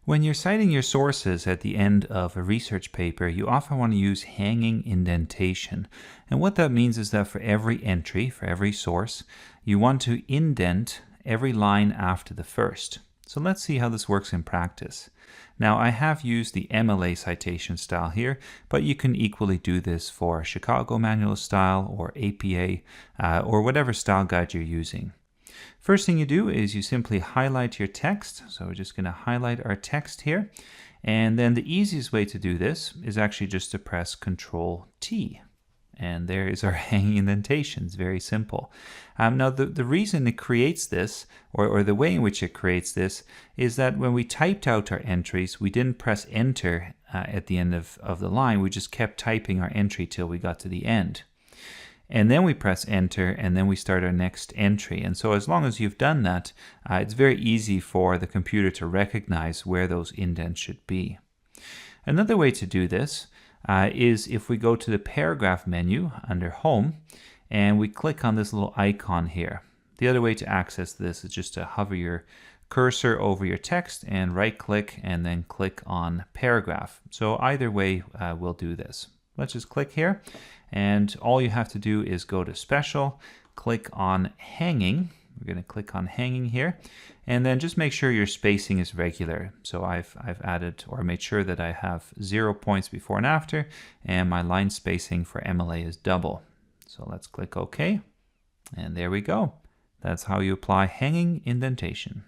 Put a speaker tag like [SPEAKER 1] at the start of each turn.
[SPEAKER 1] When you're citing your sources at the end of a research paper, you often want to use hanging indentation. And what that means is that for every entry, for every source, you want to indent every line after the first. So let's see how this works in practice. Now, I have used the MLA citation style here, but you can equally do this for Chicago manual style or APA or whatever style guide you're using. First thing you do is you simply highlight your text. So we're just going to highlight our text here. And then the easiest way to do this is actually just to press Control T. And there is our hanging indentation. It's very simple. Now, the reason it creates this, or the way in which it creates this, is that when we typed out our entries, we didn't press Enter at the end of the line. We just kept typing our entry till we got to the end. And then we press Enter, and then we start our next entry. And so as long as you've done that, it's very easy for the computer to recognize where those indents should be. Another way to do this is if we go to the paragraph menu under Home, and we click on this little icon here. The other way to access this is just to hover your cursor over your text and right-click, and then click on Paragraph. So either way we'll do this. Let's just click here, and all you have to do is go to Special, click on Hanging. We're going to click on Hanging here, and then just make sure your spacing is regular. So I've added or made sure that I have 0 points before and after, and my line spacing for MLA is double. So let's click OK, and there we go. That's how you apply hanging indentation.